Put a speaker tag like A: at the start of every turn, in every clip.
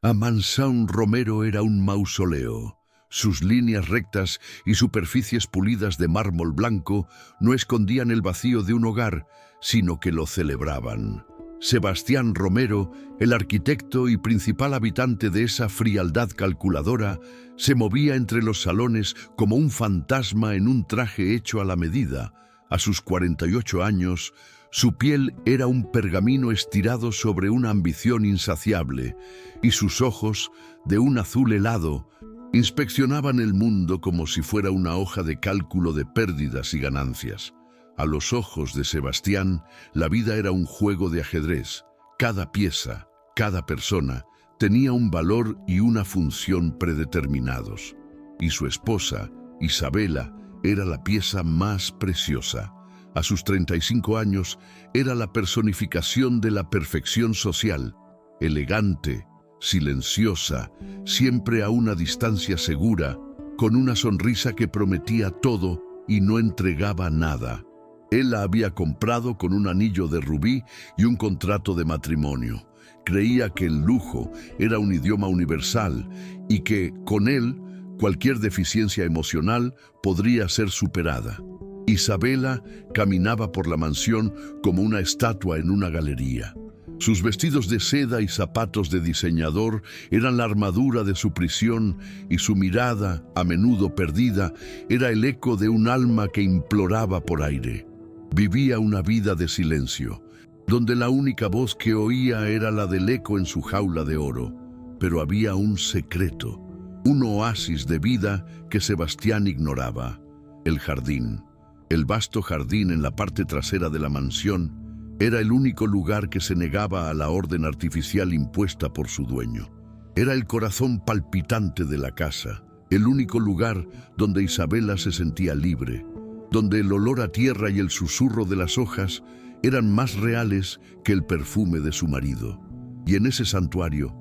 A: Amansaun Romero era un mausoleo. Sus líneas rectas y superficies pulidas de mármol blanco no escondían el vacío de un hogar, sino que lo celebraban. Sebastián Romero, el arquitecto y principal habitante de esa frialdad calculadora, se movía entre los salones como un fantasma en un traje hecho a la medida. A sus 48 años, su piel era un pergamino estirado sobre una ambición insaciable, y sus ojos, de un azul helado, inspeccionaban el mundo como si fuera una hoja de cálculo de pérdidas y ganancias. A los ojos de Sebastián, la vida era un juego de ajedrez. Cada pieza, cada persona, tenía un valor y una función predeterminados. Y su esposa, Isabela, era la pieza más preciosa. A sus 35 años, era la personificación de la perfección social, elegante, silenciosa, siempre a una distancia segura, con una sonrisa que prometía todo y no entregaba nada. Él la había comprado con un anillo de rubí y un contrato de matrimonio. Creía que el lujo era un idioma universal y que, con él, cualquier deficiencia emocional podría ser superada. Isabela caminaba por la mansión como una estatua en una galería. Sus vestidos de seda y zapatos de diseñador eran la armadura de su prisión y su mirada, a menudo perdida, era el eco de un alma que imploraba por aire. Vivía una vida de silencio, donde la única voz que oía era la del eco en su jaula de oro. Pero había un secreto, un oasis de vida que Sebastián ignoraba: el jardín. El vasto jardín en la parte trasera de la mansión era el único lugar que se negaba a la orden artificial impuesta por su dueño. Era el corazón palpitante de la casa, el único lugar donde Isabela se sentía libre, donde el olor a tierra y el susurro de las hojas eran más reales que el perfume de su marido. Y en ese santuario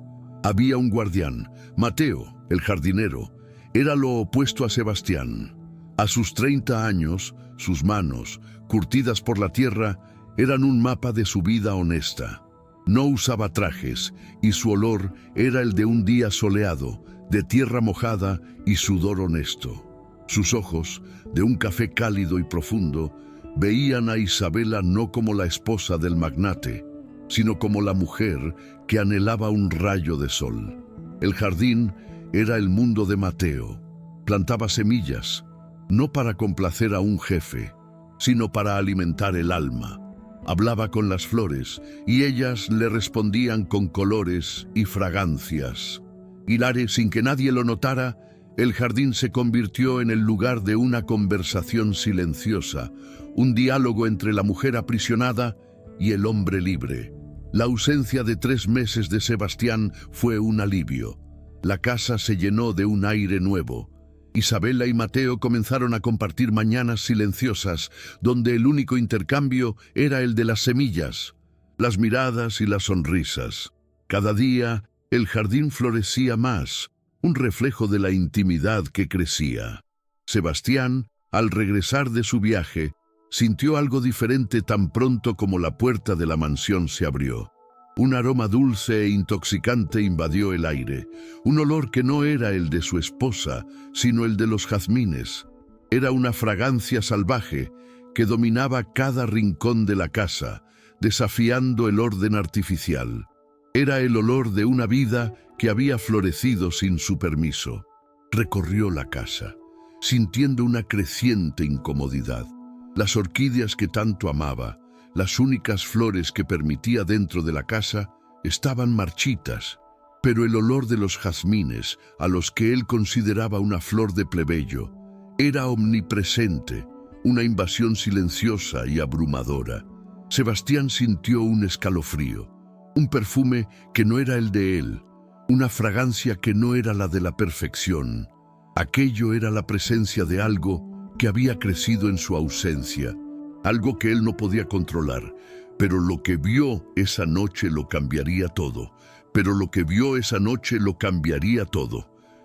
A: había un guardián, Mateo, el jardinero. Era lo opuesto a Sebastián. A sus 30 años, sus manos, curtidas por la tierra, eran un mapa de su vida honesta. No usaba trajes y su olor era el de un día soleado, de tierra mojada y sudor honesto. Sus ojos, de un café cálido y profundo, veían a Isabela no como la esposa del magnate, sino como la mujer que anhelaba un rayo de sol. El jardín era el mundo de Mateo. Plantaba semillas, no para complacer a un jefe, sino para alimentar el alma. Hablaba con las flores y ellas le respondían con colores y fragancias. Hilares, sin que nadie lo notara, el jardín se convirtió en el lugar de una conversación silenciosa, un diálogo entre la mujer aprisionada y el hombre libre. La ausencia de 3 meses de Sebastián fue un alivio. La casa se llenó de un aire nuevo. Isabela y Mateo comenzaron a compartir mañanas silenciosas, donde el único intercambio era el de las semillas, las miradas y las sonrisas. Cada día, el jardín florecía más, un reflejo de la intimidad que crecía. Sebastián, al regresar de su viaje, sintió algo diferente tan pronto como la puerta de la mansión se abrió. Un aroma dulce e intoxicante invadió el aire, un olor que no era el de su esposa, sino el de los jazmines. Era una fragancia salvaje que dominaba cada rincón de la casa, desafiando el orden artificial. Era el olor de una vida que había florecido sin su permiso. Recorrió la casa, sintiendo una creciente incomodidad. Las orquídeas que tanto amaba, las únicas flores que permitía dentro de la casa, estaban marchitas, pero el olor de los jazmines, a los que él consideraba una flor de plebeyo, era omnipresente, una invasión silenciosa y abrumadora. Sebastián sintió un escalofrío, un perfume que no era el de él, una fragancia que no era la de la perfección. Aquello era la presencia de algo que había crecido en su ausencia, algo que él no podía controlar, pero lo que vio esa noche lo cambiaría todo.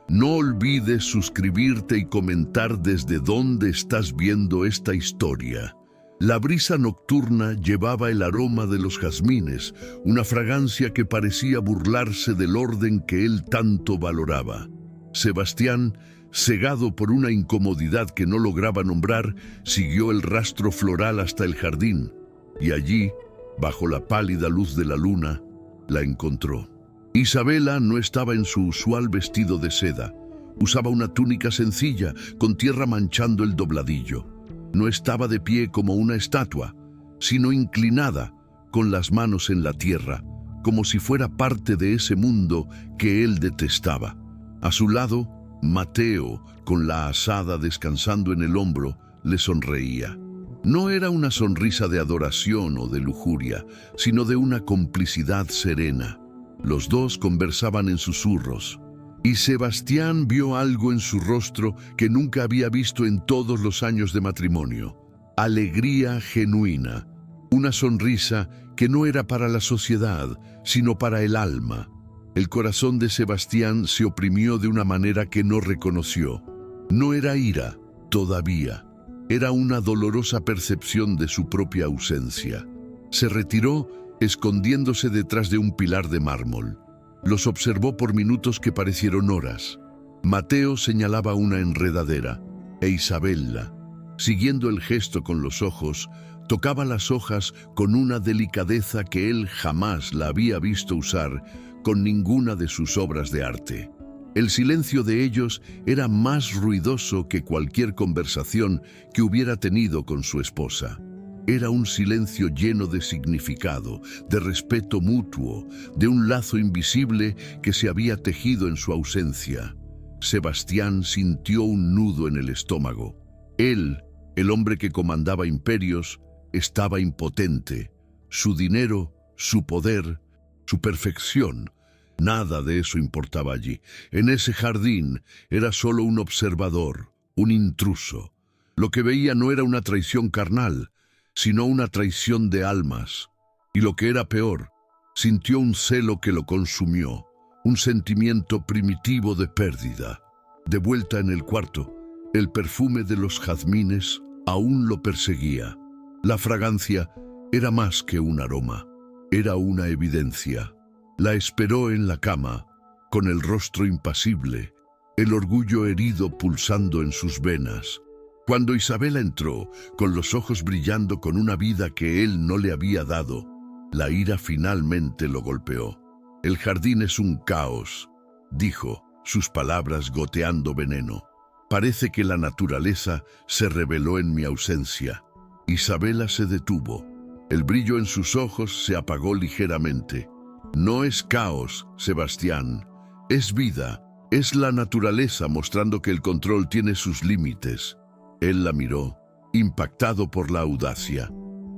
A: No olvides suscribirte y comentar desde dónde estás viendo esta historia. La brisa nocturna llevaba el aroma de los jazmines, una fragancia que parecía burlarse del orden que él tanto valoraba. Sebastián, cegado por una incomodidad que no lograba nombrar, siguió el rastro floral hasta el jardín, y allí, bajo la pálida luz de la luna, la encontró. Isabela no estaba en su usual vestido de seda. Usaba una túnica sencilla, con tierra manchando el dobladillo. No estaba de pie como una estatua, sino inclinada, con las manos en la tierra, como si fuera parte de ese mundo que él detestaba. A su lado, Mateo, con la azada descansando en el hombro, le sonreía. No era una sonrisa de adoración o de lujuria, sino de una complicidad serena. Los dos conversaban en susurros, y Sebastián vio algo en su rostro que nunca había visto en todos los años de matrimonio. Alegría genuina, una sonrisa que no era para la sociedad, sino para el alma. El corazón de Sebastián se oprimió de una manera que no reconoció. No era ira, todavía. Era una dolorosa percepción de su propia ausencia. Se retiró, escondiéndose detrás de un pilar de mármol. Los observó por minutos que parecieron horas. Mateo señalaba una enredadera, e Isabela, siguiendo el gesto con los ojos, tocaba las hojas con una delicadeza que él jamás la había visto usar con ninguna de sus obras de arte. El silencio de ellos era más ruidoso que cualquier conversación que hubiera tenido con su esposa. Era un silencio lleno de significado, de respeto mutuo, de un lazo invisible que se había tejido en su ausencia. Sebastián sintió un nudo en el estómago. Él, el hombre que comandaba imperios, estaba impotente. Su dinero, su poder, su perfección, nada de eso importaba allí. En ese jardín era solo un observador, un intruso. Lo que veía no era una traición carnal, sino una traición de almas. Y lo que era peor, sintió un celo que lo consumió, un sentimiento primitivo de pérdida. De vuelta en el cuarto, el perfume de los jazmines aún lo perseguía. La fragancia era más que un aroma, era una evidencia. La esperó en la cama, con el rostro impasible, el orgullo herido pulsando en sus venas. Cuando Isabela entró, con los ojos brillando con una vida que él no le había dado, la ira finalmente lo golpeó. «El jardín es un caos», dijo, sus palabras goteando veneno. «Parece que la naturaleza se rebeló en mi ausencia». Isabela se detuvo. El brillo en sus ojos se apagó ligeramente. «No es caos, Sebastián, es vida, es la naturaleza mostrando que el control tiene sus límites». Él la miró, impactado por la audacia.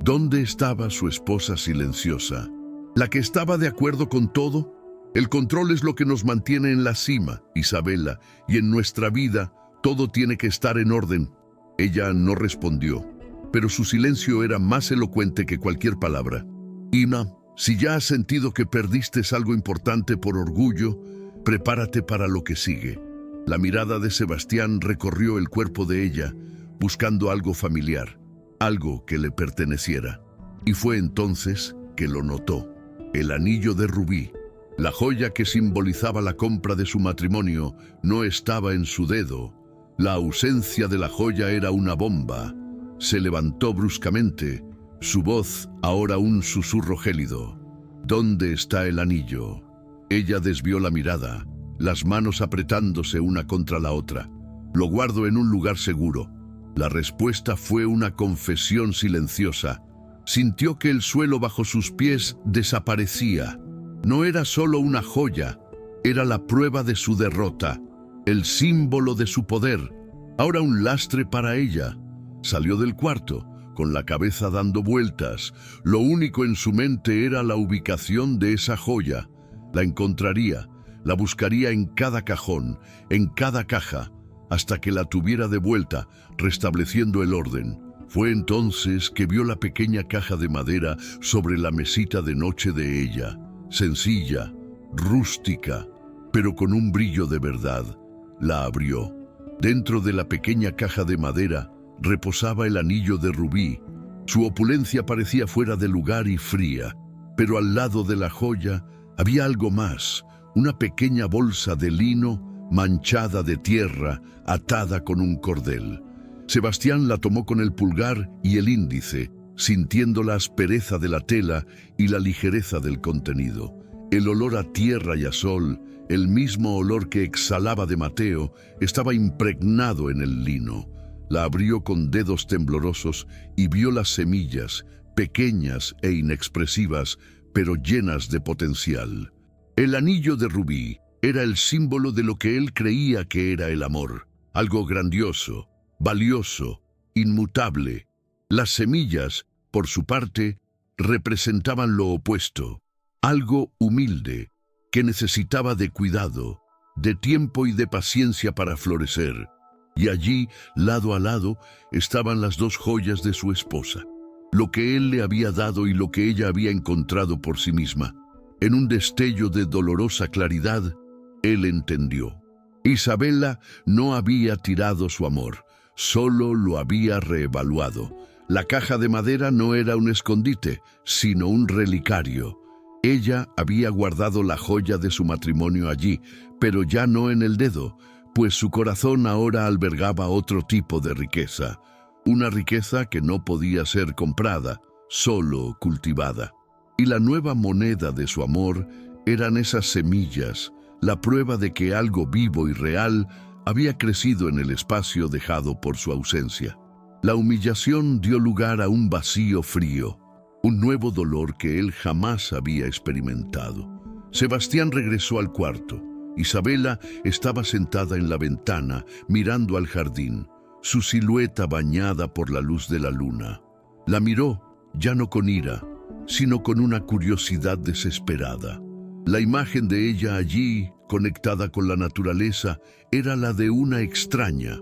A: ¿Dónde estaba su esposa silenciosa? ¿La que estaba de acuerdo con todo? El control es lo que nos mantiene en la cima, Isabela, y en nuestra vida todo tiene que estar en orden. Ella no respondió, pero su silencio era más elocuente que cualquier palabra. «Ina, si ya has sentido que perdiste algo importante por orgullo, prepárate para lo que sigue». La mirada de Sebastián recorrió el cuerpo de ella, buscando algo familiar, algo que le perteneciera. Y fue entonces que lo notó. El anillo de rubí, la joya que simbolizaba la compra de su matrimonio, no estaba en su dedo. La ausencia de la joya era una bomba. Se levantó bruscamente, su voz ahora un susurro gélido. «¿Dónde está el anillo?». Ella desvió la mirada, las manos apretándose una contra la otra. «Lo guardo en un lugar seguro». La respuesta fue una confesión silenciosa. Sintió que el suelo bajo sus pies desaparecía. No era solo una joya, era la prueba de su derrota, el símbolo de su poder, ahora un lastre para ella. Salió del cuarto, con la cabeza dando vueltas. Lo único en su mente era la ubicación de esa joya. La encontraría, la buscaría en cada cajón, en cada caja, hasta que la tuviera de vuelta, restableciendo el orden. Fue entonces que vio la pequeña caja de madera sobre la mesita de noche de ella, sencilla, rústica, pero con un brillo de verdad. La abrió. Dentro de la pequeña caja de madera reposaba el anillo de rubí, Su opulencia parecía fuera de lugar y fría, pero al lado de la joya había algo más, una pequeña bolsa de lino manchada de tierra, atada con un cordel. Sebastián la tomó con el pulgar y el índice, sintiendo la aspereza de la tela y la ligereza del contenido. El olor a tierra y a sol, el mismo olor que exhalaba de Mateo, estaba impregnado en el lino. La abrió con dedos temblorosos y vio las semillas, pequeñas e inexpresivas, pero llenas de potencial. El anillo de rubí era el símbolo de lo que él creía que era el amor, algo grandioso, valioso, inmutable. Las semillas, por su parte, representaban lo opuesto, algo humilde, que necesitaba de cuidado, de tiempo y de paciencia para florecer. Y allí, lado a lado, estaban las dos joyas de su esposa, lo que él le había dado y lo que ella había encontrado por sí misma. En un destello de dolorosa claridad, él entendió. Isabela no había tirado su amor, solo lo había reevaluado. La caja de madera no era un escondite, sino un relicario. Ella había guardado la joya de su matrimonio allí, pero ya no en el dedo, pues su corazón ahora albergaba otro tipo de riqueza, una riqueza que no podía ser comprada, solo cultivada. Y la nueva moneda de su amor eran esas semillas, la prueba de que algo vivo y real había crecido en el espacio dejado por su ausencia. La humillación dio lugar a un vacío frío, un nuevo dolor que él jamás había experimentado. Sebastián regresó al cuarto. Isabela estaba sentada en la ventana, mirando al jardín, su silueta bañada por la luz de la luna. La miró, ya no con ira, sino con una curiosidad desesperada. La imagen de ella allí, conectada con la naturaleza, era la de una extraña,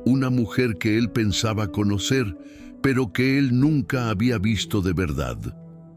A: una mujer que él pensaba conocer, pero que él nunca había visto de verdad.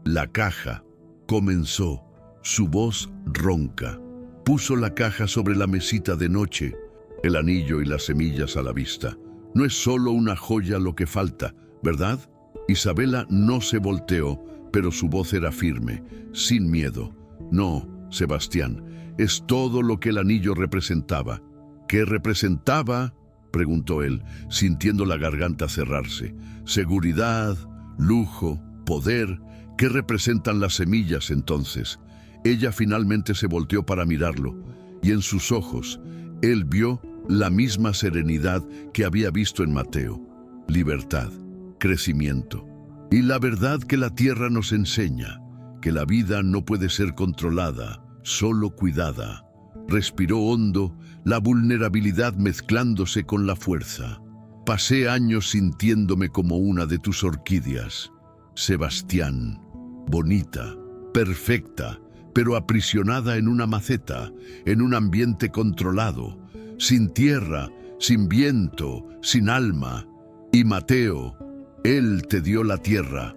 A: La caja, comenzó, su voz ronca. Puso la caja sobre la mesita de noche, el anillo y las semillas a la vista. No es solo una joya lo que falta, ¿verdad? Isabela no se volteó, pero su voz era firme, sin miedo. No, Sebastián, es todo lo que el anillo representaba. ¿Qué representaba?, preguntó él, sintiendo la garganta cerrarse. Seguridad, lujo, poder. ¿Qué representan las semillas entonces? Ella finalmente se volteó para mirarlo, y en sus ojos él vio la misma serenidad que había visto en Mateo. Libertad, crecimiento. Y la verdad que la tierra nos enseña, que la vida no puede ser controlada, solo cuidada. Respiró hondo, la vulnerabilidad mezclándose con la fuerza. Pasé años sintiéndome como una de tus orquídeas. Sebastián, bonita, perfecta, pero aprisionada en una maceta, en un ambiente controlado, sin tierra, sin viento, sin alma. Y Mateo, él te dio la tierra,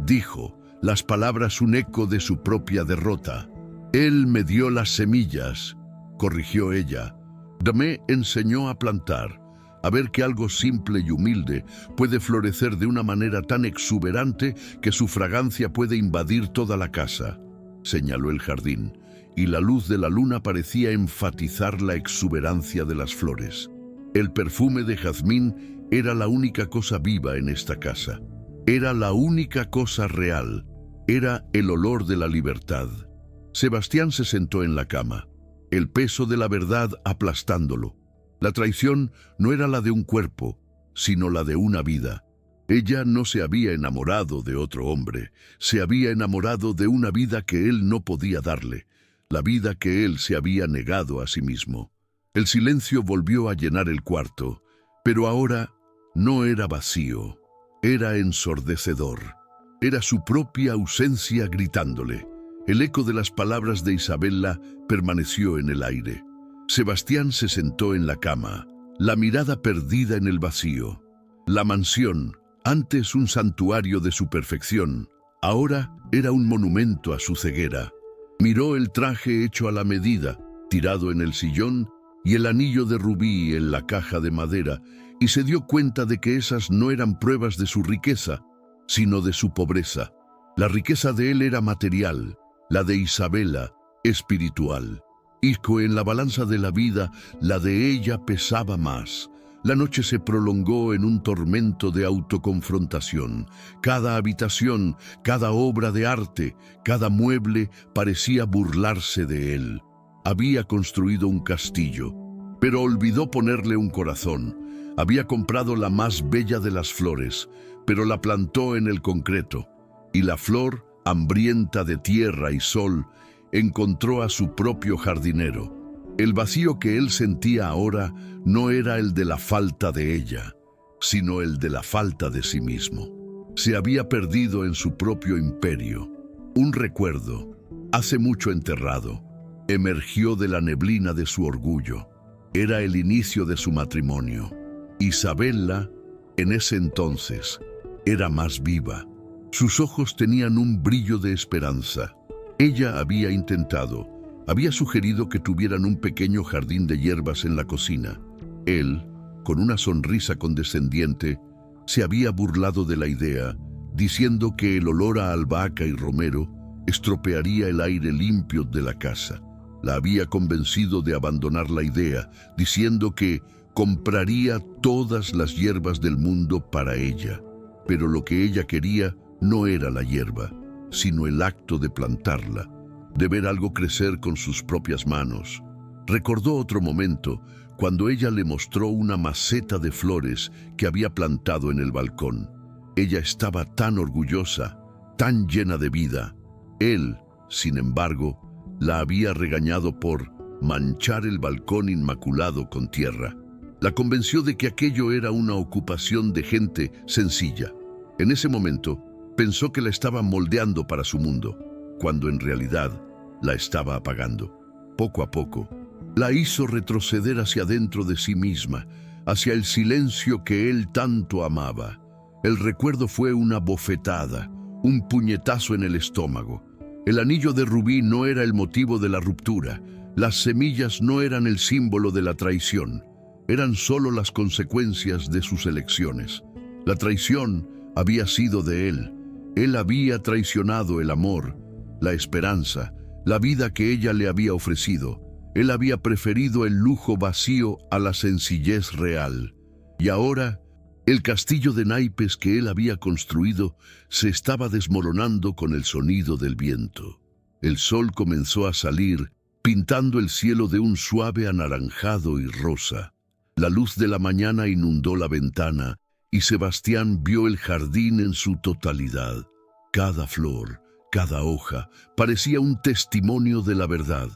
A: dijo, las palabras un eco de su propia derrota. Él me dio las semillas, corrigió ella. Me enseñó a plantar, a ver que algo simple y humilde puede florecer de una manera tan exuberante que su fragancia puede invadir toda la casa. Señaló el jardín, y la luz de la luna parecía enfatizar la exuberancia de las flores. El perfume de jazmín era la única cosa viva en esta casa. Era la única cosa real. Era el olor de la libertad. Sebastián se sentó en la cama, el peso de la verdad aplastándolo. La traición no era la de un cuerpo, sino la de una vida. Ella no se había enamorado de otro hombre, se había enamorado de una vida que él no podía darle, la vida que él se había negado a sí mismo. El silencio volvió a llenar el cuarto, pero ahora no era vacío, era ensordecedor. Era su propia ausencia gritándole. El eco de las palabras de Isabela permaneció en el aire. Sebastián se sentó en la cama, la mirada perdida en el vacío. La mansión, antes un santuario de su perfección, ahora era un monumento a su ceguera. Miró el traje hecho a la medida, tirado en el sillón, y el anillo de rubí en la caja de madera, y se dio cuenta de que esas no eran pruebas de su riqueza, sino de su pobreza. La riqueza de él era material, la de Isabela, espiritual. Y que en la balanza de la vida, la de ella pesaba más. La noche se prolongó en un tormento de autoconfrontación. Cada habitación, cada obra de arte, cada mueble parecía burlarse de él. Había construido un castillo, pero olvidó ponerle un corazón. Había comprado la más bella de las flores, pero la plantó en el concreto. Y la flor, hambrienta de tierra y sol, encontró a su propio jardinero. El vacío que él sentía ahora no era el de la falta de ella, sino el de la falta de sí mismo. Se había perdido en su propio imperio. Un recuerdo, hace mucho enterrado, emergió de la neblina de su orgullo. Era el inicio de su matrimonio. Isabela, en ese entonces, era más viva. Sus ojos tenían un brillo de esperanza. Ella había sugerido que tuvieran un pequeño jardín de hierbas en la cocina. Él, con una sonrisa condescendiente, se había burlado de la idea, diciendo que el olor a albahaca y romero estropearía el aire limpio de la casa. La había convencido de abandonar la idea, diciendo que compraría todas las hierbas del mundo para ella. Pero lo que ella quería no era la hierba, sino el acto de plantarla, de ver algo crecer con sus propias manos. Recordó otro momento cuando ella le mostró una maceta de flores que había plantado en el balcón. Ella estaba tan orgullosa, tan llena de vida. Él, sin embargo, la había regañado por manchar el balcón inmaculado con tierra. La convenció de que aquello era una ocupación de gente sencilla. En ese momento, pensó que la estaba moldeando para su mundo, cuando en realidad la estaba apagando. Poco a poco, la hizo retroceder hacia dentro de sí misma, hacia el silencio que él tanto amaba. El recuerdo fue una bofetada, un puñetazo en el estómago. El anillo de rubí no era el motivo de la ruptura, las semillas no eran el símbolo de la traición, eran solo las consecuencias de sus elecciones. La traición había sido de él. Él había traicionado el amor, la esperanza, la vida que ella le había ofrecido. Él había preferido el lujo vacío a la sencillez real. Y ahora, el castillo de naipes que él había construido se estaba desmoronando con el sonido del viento. El sol comenzó a salir, pintando el cielo de un suave anaranjado y rosa. La luz de la mañana inundó la ventana, y Sebastián vio el jardín en su totalidad. Cada flor, cada hoja, parecía un testimonio de la verdad.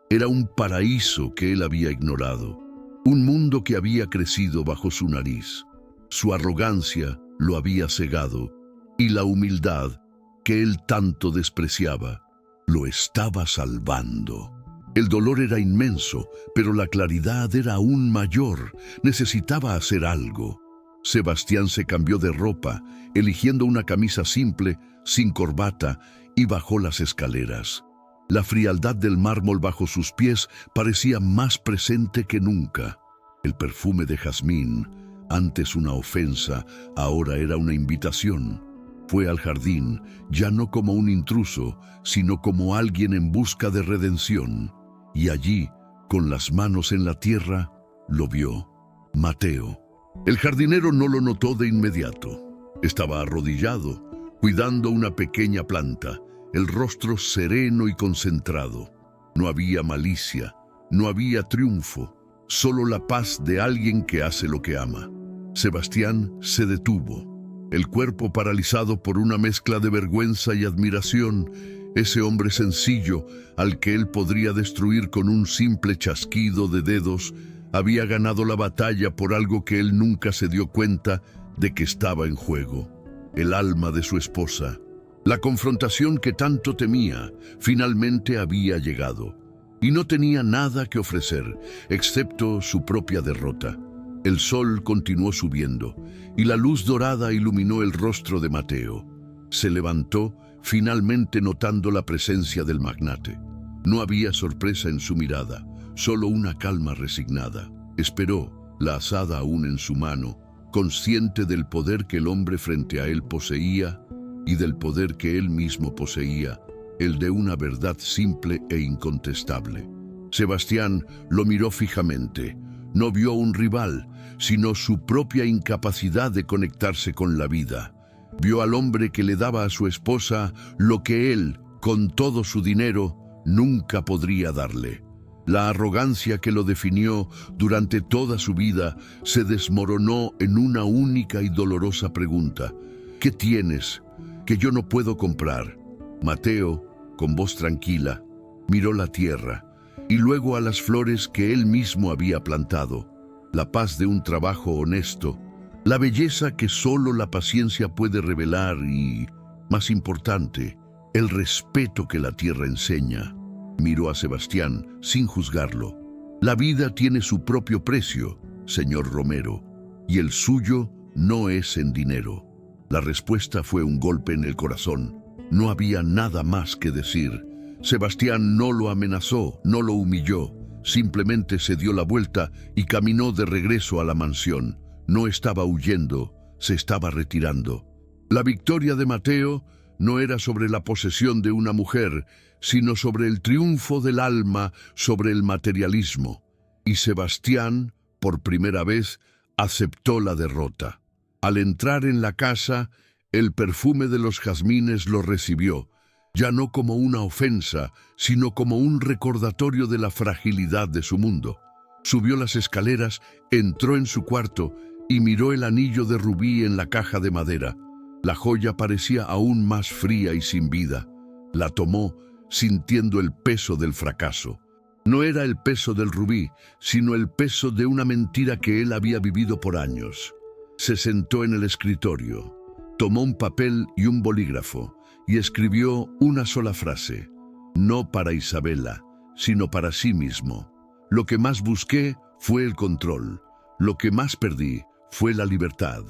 A: Era un paraíso que él había ignorado, un mundo que había crecido bajo su nariz. Su arrogancia lo había cegado, y la humildad, que él tanto despreciaba, lo estaba salvando. El dolor era inmenso, pero la claridad era aún mayor. Necesitaba hacer algo. Sebastián se cambió de ropa, eligiendo una camisa simple, sin corbata, y bajó las escaleras. La frialdad del mármol bajo sus pies parecía más presente que nunca. El perfume de jazmín, antes una ofensa, ahora era una invitación. Fue al jardín, ya no como un intruso, sino como alguien en busca de redención. Y allí, con las manos en la tierra, lo vio. Mateo. El jardinero no lo notó de inmediato. Estaba arrodillado, cuidando una pequeña planta, el rostro sereno y concentrado. No había malicia, no había triunfo, solo la paz de alguien que hace lo que ama. Sebastián se detuvo, el cuerpo paralizado por una mezcla de vergüenza y admiración. Ese hombre sencillo, al que él podría destruir con un simple chasquido de dedos, había ganado la batalla por algo que él nunca se dio cuenta de que estaba en juego: el alma de su esposa. La confrontación que tanto temía finalmente había llegado, y no tenía nada que ofrecer, excepto su propia derrota. El sol continuó subiendo, y la luz dorada iluminó el rostro de Mateo. Se levantó, finalmente notando la presencia del magnate. No había sorpresa en su mirada, solo una calma resignada. Esperó, la azada aún en su mano, consciente del poder que el hombre frente a él poseía, y del poder que él mismo poseía, el de una verdad simple e incontestable. Sebastián lo miró fijamente. No vio un rival, sino su propia incapacidad de conectarse con la vida. Vio al hombre que le daba a su esposa lo que él, con todo su dinero, nunca podría darle. La arrogancia que lo definió durante toda su vida se desmoronó en una única y dolorosa pregunta. ¿Qué tienes que yo no puedo comprar? Mateo, con voz tranquila, miró la tierra y luego a las flores que él mismo había plantado, la paz de un trabajo honesto, la belleza que solo la paciencia puede revelar y, más importante, el respeto que la tierra enseña. Miró a Sebastián sin juzgarlo. La vida tiene su propio precio, señor Romero, y el suyo no es en dinero. La respuesta fue un golpe en el corazón. No había nada más que decir. Sebastián no lo amenazó, no lo humilló. Simplemente se dio la vuelta y caminó de regreso a la mansión. No estaba huyendo, se estaba retirando. La victoria de Mateo no era sobre la posesión de una mujer, sino sobre el triunfo del alma sobre el materialismo. Y Sebastián, por primera vez, aceptó la derrota. Al entrar en la casa, el perfume de los jazmines lo recibió, ya no como una ofensa, sino como un recordatorio de la fragilidad de su mundo. Subió las escaleras, entró en su cuarto y miró el anillo de rubí en la caja de madera. La joya parecía aún más fría y sin vida. La tomó, sintiendo el peso del fracaso. No era el peso del rubí, sino el peso de una mentira que él había vivido por años. Se sentó en el escritorio, tomó un papel y un bolígrafo y escribió una sola frase: no para Isabela, sino para sí mismo. Lo que más busqué fue el control, lo que más perdí fue la libertad.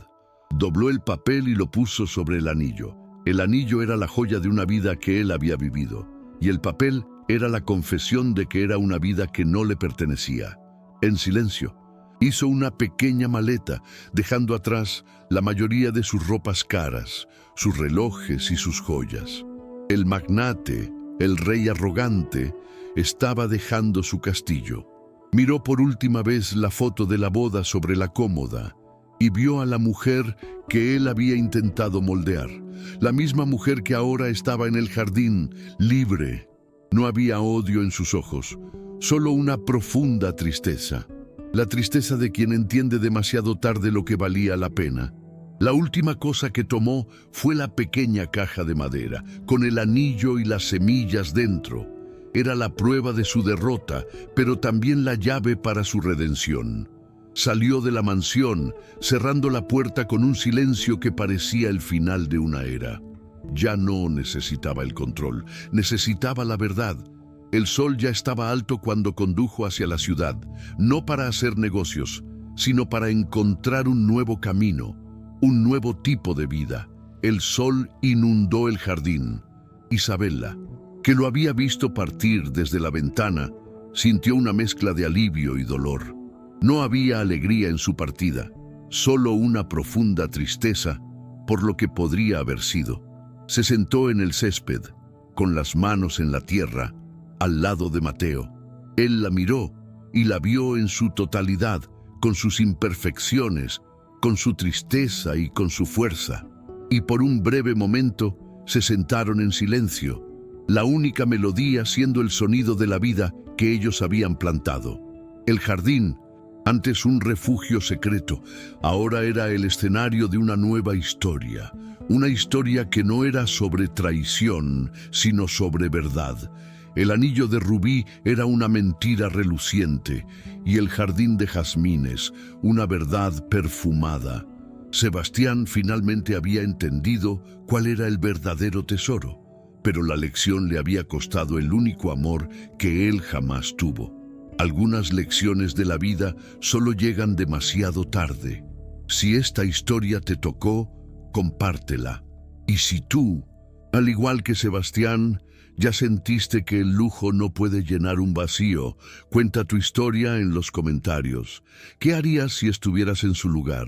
A: Dobló el papel y lo puso sobre el anillo. El anillo era la joya de una vida que él había vivido, y el papel era la confesión de que era una vida que no le pertenecía. En silencio, hizo una pequeña maleta, dejando atrás la mayoría de sus ropas caras, sus relojes y sus joyas. El magnate, el rey arrogante, estaba dejando su castillo. Miró por última vez la foto de la boda sobre la cómoda y vio a la mujer que él había intentado moldear. La misma mujer que ahora estaba en el jardín, libre. No había odio en sus ojos, solo una profunda tristeza. La tristeza de quien entiende demasiado tarde lo que valía la pena. La última cosa que tomó fue la pequeña caja de madera, con el anillo y las semillas dentro. Era la prueba de su derrota, pero también la llave para su redención. Salió de la mansión, cerrando la puerta con un silencio que parecía el final de una era. Ya no necesitaba el control, necesitaba la verdad. El sol ya estaba alto cuando condujo hacia la ciudad, no para hacer negocios, sino para encontrar un nuevo camino, un nuevo tipo de vida. El sol inundó el jardín. Isabela, que lo había visto partir desde la ventana, sintió una mezcla de alivio y dolor. No había alegría en su partida, solo una profunda tristeza por lo que podría haber sido. Se sentó en el césped, con las manos en la tierra, al lado de Mateo. Él la miró y la vio en su totalidad, con sus imperfecciones, con su tristeza y con su fuerza. Y por un breve momento se sentaron en silencio, la única melodía siendo el sonido de la vida que ellos habían plantado. El jardín, antes un refugio secreto, ahora era el escenario de una nueva historia. Una historia que no era sobre traición, sino sobre verdad. El anillo de rubí era una mentira reluciente, y el jardín de jazmines, una verdad perfumada. Sebastián finalmente había entendido cuál era el verdadero tesoro, pero la lección le había costado el único amor que él jamás tuvo. Algunas lecciones de la vida solo llegan demasiado tarde. Si esta historia te tocó, compártela. Y si tú, al igual que Sebastián, ya sentiste que el lujo no puede llenar un vacío, cuenta tu historia en los comentarios. ¿Qué harías si estuvieras en su lugar?